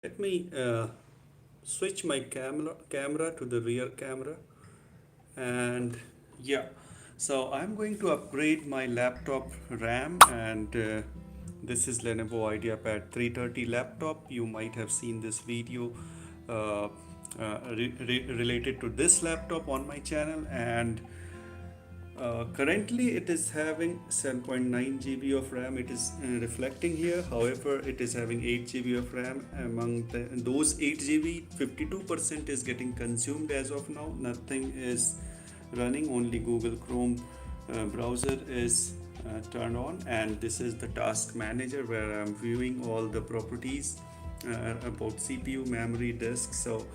Let me switch my camera to the rear camera, and yeah, so I'm going to upgrade my laptop RAM, and this is Lenovo Ideapad 330 laptop. You might have seen this video uh, related to this laptop on my channel, and currently it is having 7.9 GB of RAM. It is reflecting here. However, it is having 8 GB of RAM. Among those 8 GB, 52% is getting consumed as of now. Nothing is running. Only Google Chrome browser is turned on, and this is the task manager where I'm viewing all the properties about CPU, memory, disk. So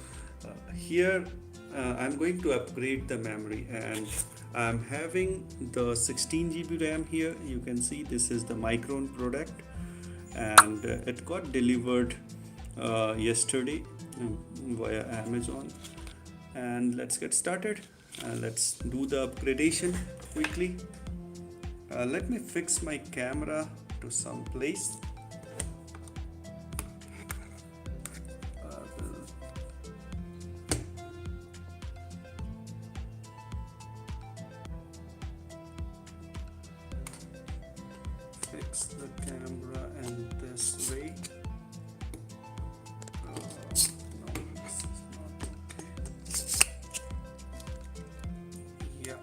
here I'm going to upgrade the memory, and I'm having the 16 GB RAM here. You can see this is the Micron product, and it got delivered yesterday via Amazon. And let's get started. Let's do the upgradation quickly. Let me fix my camera to some place. Will fix the camera in this way. No, this is not okay. Yeah.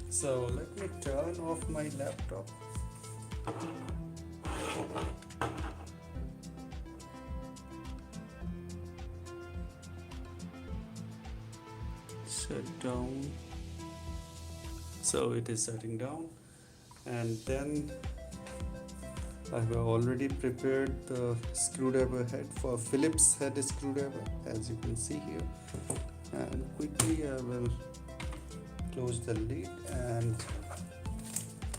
So let me turn off my laptop. Shut down. So it is shutting down, and then I have already prepared the screwdriver head for Phillips head screwdriver, as you can see here. And quickly I will close the lid and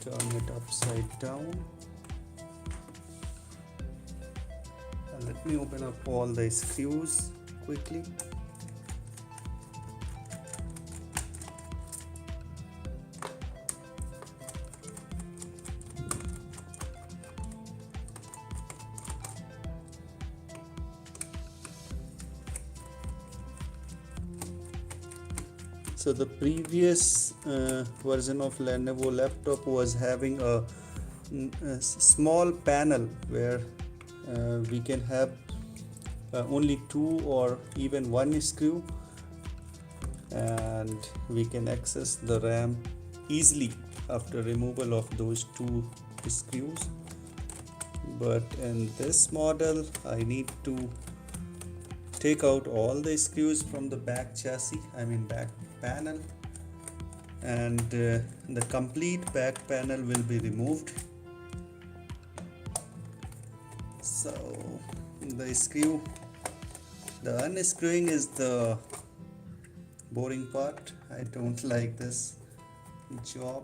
turn it upside down. And let me open up all the screws quickly. So the previous version of Lenovo laptop was having a small panel where we can have only two or even one screw, and we can access the RAM easily after removal of those two screws. But in this model I need to take out all the screws from the back chassis, back panel, and the complete back panel will be removed. So the unscrewing is the boring part. I don't like this job.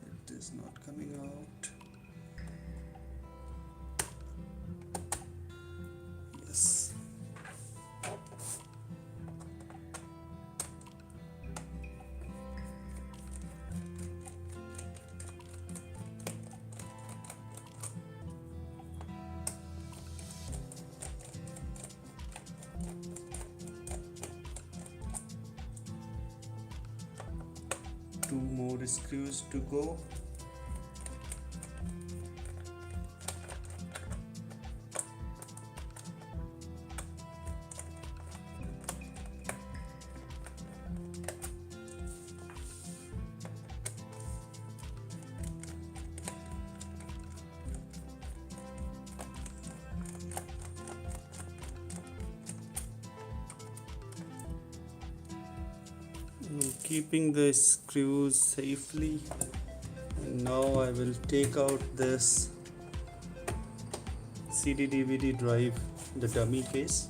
It is not coming out. Yes. Two more screws to go. Keeping the screws safely Now I will take out this CD DVD drive, the dummy case,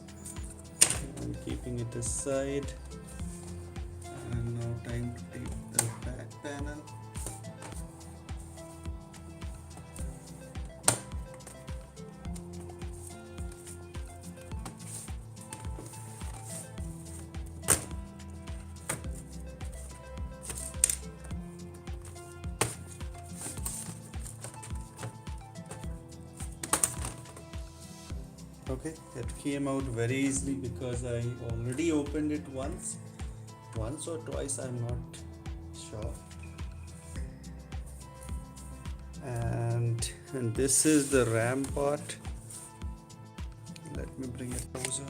and keeping it aside. And now time to take the back panel. Okay, it came out very easily because I already opened it once or twice, I'm not sure. And this is the RAM part. Let me bring it closer.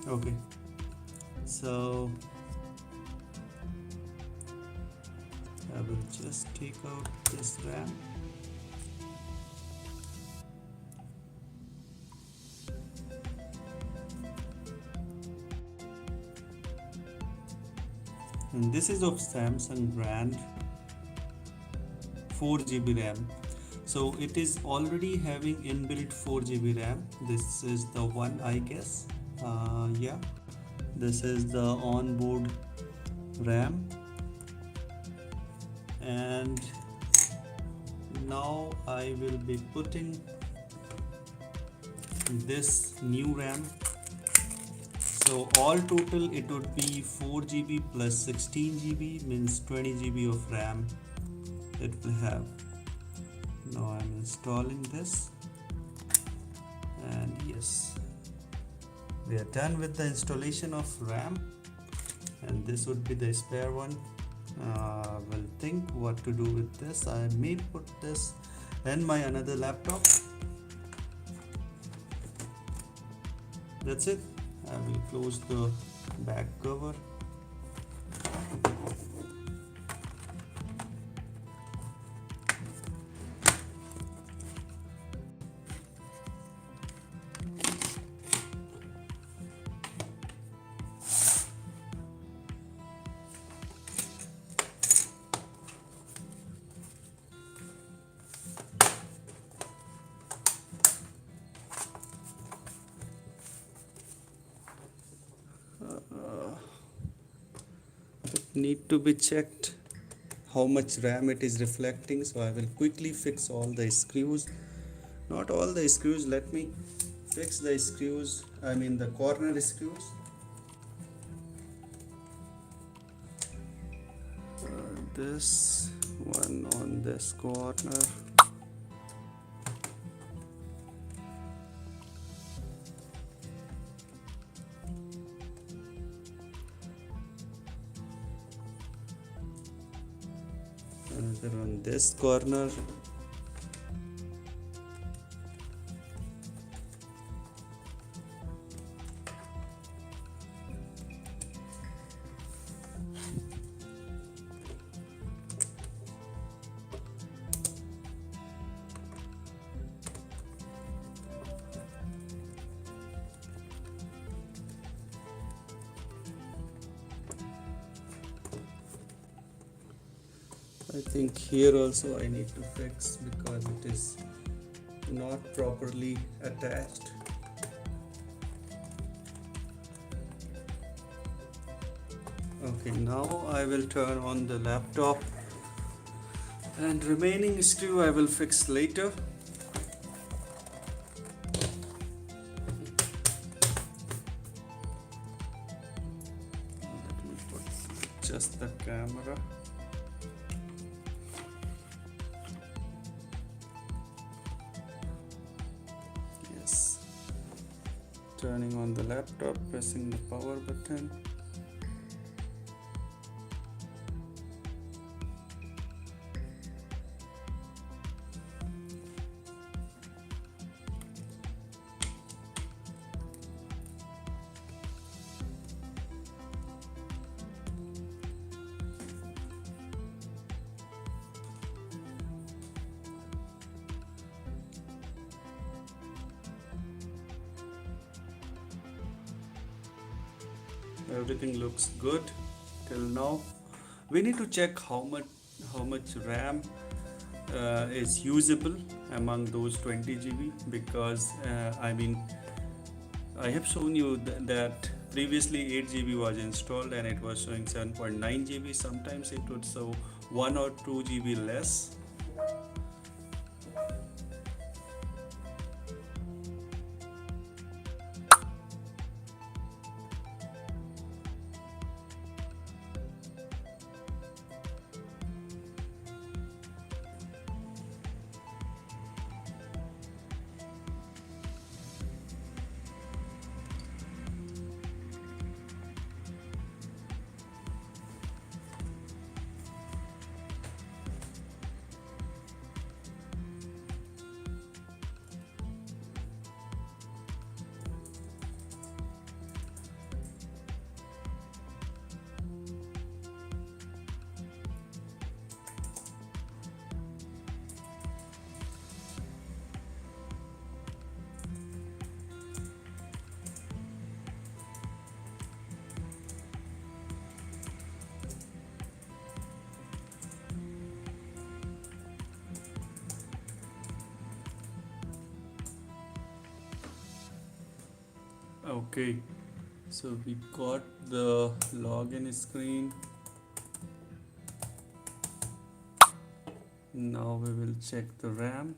Okay, so I will just take out this RAM. And this is of Samsung brand, 4GB RAM. So it is already having inbuilt 4GB RAM. This is the one, I guess. Yeah, this is the onboard RAM. And now I will be putting this new RAM. So all total it would be 4GB plus 16GB, means 20GB of RAM it will have. Now I'm installing this, and yes, we are done with the installation of RAM, and this would be the spare one. Will think what to do with this. I may put this in my another laptop. That's it. I will close the back cover. Need to be checked how much RAM it is reflecting, so I will quickly fix all the screws. Not all the screws, let me fix the screws, I mean the corner screws. This one on this corner. Another on this corner. I think here also I need to fix because it is not properly attached. Okay, now I will turn on the laptop, and remaining screw I will fix later. Let me put just the camera. Turning on the laptop, pressing the power button. everything looks good till now. We need to check how much RAM is usable among those 20 GB, because I have shown you that previously 8 GB was installed and it was showing 7.9 GB. Sometimes it would show 1 or 2 GB less. Okay, so we got the login screen. Now we will check the RAM,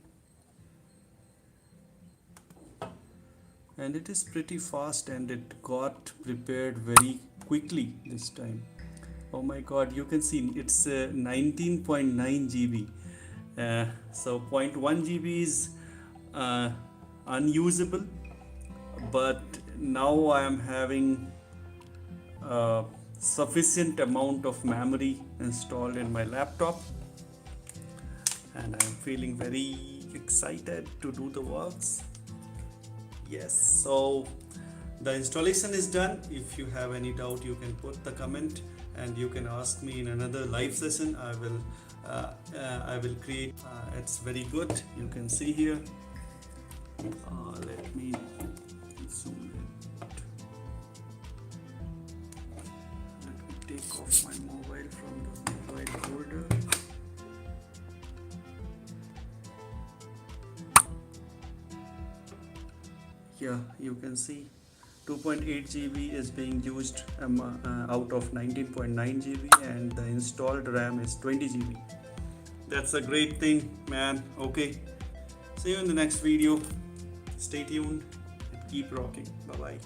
and it is pretty fast and it got prepared very quickly this time. Oh my god, you can see it's 19.9 GB. So 0.1 GB is unusable, but now I am having sufficient amount of memory installed in my laptop, and I'm feeling very excited to do the works. Yes, so the installation is done. If you have any doubt, you can put the comment and you can ask me in another live session. I will create. It's very good. You can see here. Let me zoom in. Let me take off my mobile from the mobile holder. Yeah, you can see 2.8 GB is being used out of 19.9 GB, and the installed RAM is 20 GB. That's a great thing, man. Okay, see you in the next video. Stay tuned and keep rocking. Bye bye.